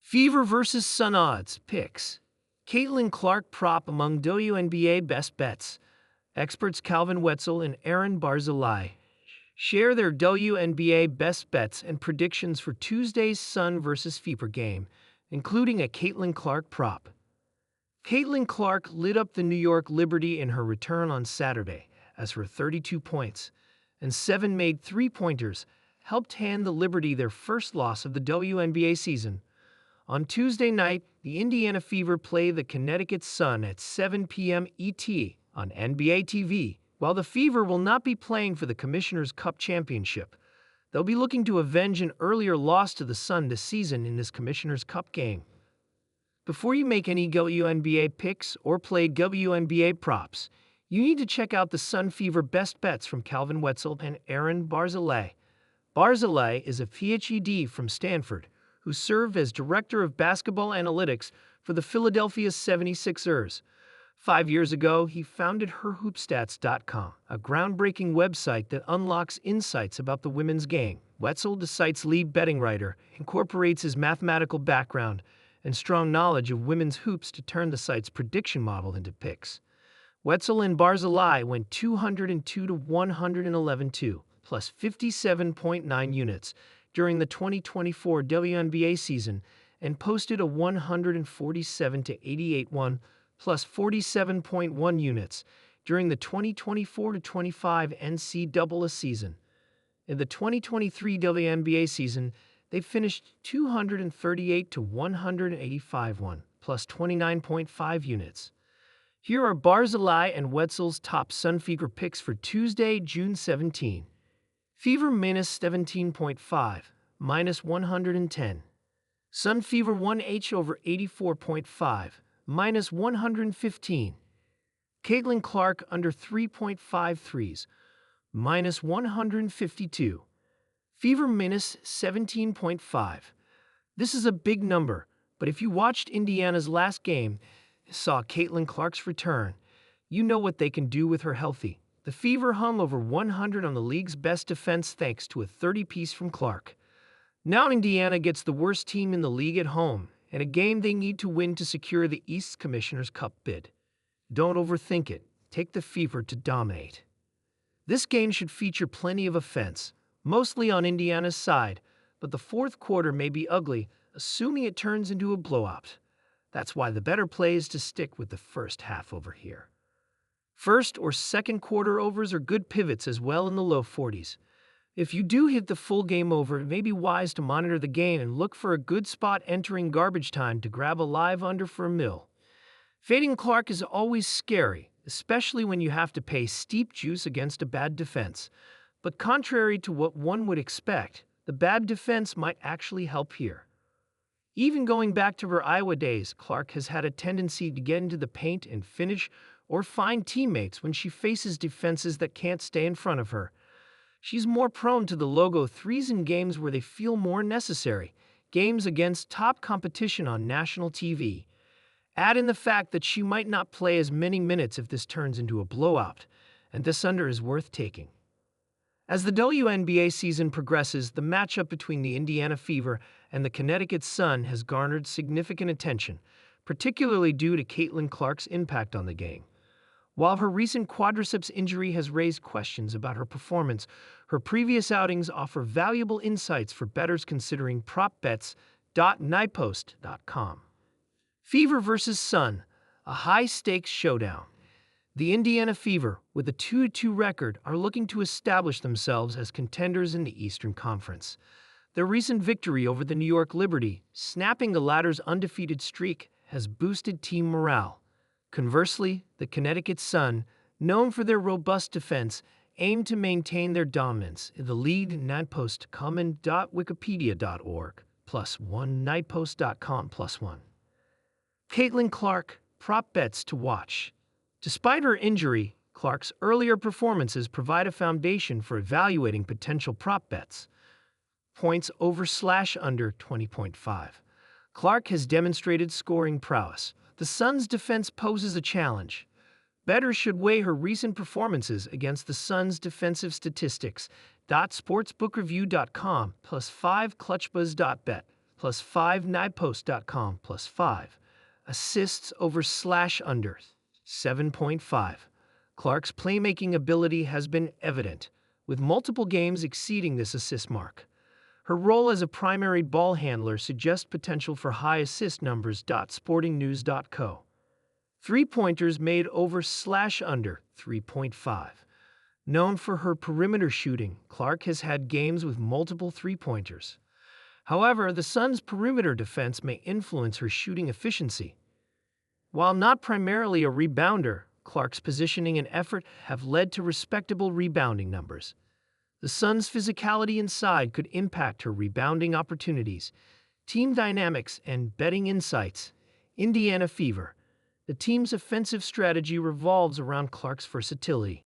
Fever versus Sun odds picks. Caitlin Clark prop among WNBA best bets. Experts Calvin Wetzel and Aaron Barzilai share their WNBA best bets and predictions for Tuesday's Sun versus Fever game, including a Caitlin Clark prop. Caitlin Clark lit up the New York Liberty in her return on Saturday, as her 32 points and 7 made three-pointers helped hand the Liberty their first loss of the WNBA season. On Tuesday night, the Indiana Fever play the Connecticut Sun at 7 p.m. ET on NBA TV. While the Fever will not be playing for the Commissioner's Cup Championship, they'll be looking to avenge an earlier loss to the Sun this season in this Commissioner's Cup game. Before you make any WNBA picks or play WNBA props, you need to check out the Sun Fever best bets from Calvin Wetzel and Aaron Barzilai. Barzilai is a PhD from Stanford who served as Director of Basketball Analytics for the Philadelphia 76ers. 5 years ago, he founded HerHoopStats.com, a groundbreaking website that unlocks insights about the women's game. Wetzel, the site's lead betting writer, incorporates his mathematical background and strong knowledge of women's hoops to turn the site's prediction model into picks. Wetzel and Barzilai went 202 to 111-2, plus 57.9 units during the 2024 WNBA season and posted a 147 to 88-1, plus 47.1 units during the 2024-25 NCAA season. In the 2023 WNBA season, they finished 238 to 185-1, plus 29.5 units. Here are Barzilai and Wetzel's top Sun Fever picks for Tuesday, June 17. Fever minus 17.5, minus 110. Sun Fever 1H over 84.5, minus 115. Caitlin Clark under 3.5 threes, minus 152. Fever minus 17.5. This is a big number, but if you watched Indiana's last game and saw Caitlin Clark's return, you know what they can do with her healthy. The Fever hung over 100 on the league's best defense thanks to a 30-piece from Clark. Now Indiana gets the worst team in the league at home, and a game they need to win to secure the East's Commissioner's Cup bid. Don't overthink it. Take the Fever to dominate. This game should feature plenty of offense, mostly on Indiana's side, but the fourth quarter may be ugly, assuming it turns into a blowout. That's why the better play is to stick with the first half over here. First or second quarter overs are good pivots as well in the low 40s. If you do hit the full game over, it may be wise to monitor the game and look for a good spot entering garbage time to grab a live under for a mill. Fading Clark is always scary, especially when you have to pay steep juice against a bad defense. But contrary to what one would expect, the bad defense might actually help here. Even going back to her Iowa days, Clark has had a tendency to get into the paint and finish or find teammates when she faces defenses that can't stay in front of her. She's more prone to the logo threes in games where they feel more necessary, games against top competition on national TV. Add in the fact that she might not play as many minutes if this turns into a blowout, and this under is worth taking. As the WNBA season progresses, the matchup between the Indiana Fever and the Connecticut Sun has garnered significant attention, particularly due to Caitlin Clark's impact on the game. While her recent quadriceps injury has raised questions about her performance, her previous outings offer valuable insights for bettors considering prop bets.nightpost.com. Fever versus Sun, a high-stakes showdown. The Indiana Fever, with a 2-2 record, are looking to establish themselves as contenders in the Eastern Conference. Their recent victory over the New York Liberty, snapping the latter's undefeated streak, has boosted team morale. Conversely, the Connecticut Sun, known for their robust defense, aim to maintain their dominance in the league. Nightpost.common.wikipedia.org, +1 nightpost.com +1. Caitlin Clark, prop bets to watch. Despite her injury, Clark's earlier performances provide a foundation for evaluating potential prop bets. Points over/under 20.5. Clark has demonstrated scoring prowess. The Suns' defense poses a challenge. Bettors should weigh her recent performances against the Suns' defensive statistics. Sportsbookreview.com +5 clutchbuzz.bet +5, NiPost.com +5. Assists over /under 7.5. Clark's playmaking ability has been evident, with multiple games exceeding this assist mark. Her role as a primary ball handler suggests potential for high assist numbers. Sportingnews.co. Three-pointers made over /under 3.5. Known for her perimeter shooting, Clark has had games with multiple three-pointers. However, the Suns' perimeter defense may influence her shooting efficiency. While not primarily a rebounder, Clark's positioning and effort have led to respectable rebounding numbers. The Suns' physicality inside could impact her rebounding opportunities. Team dynamics and betting insights. Indiana Fever. The team's offensive strategy revolves around Clark's versatility.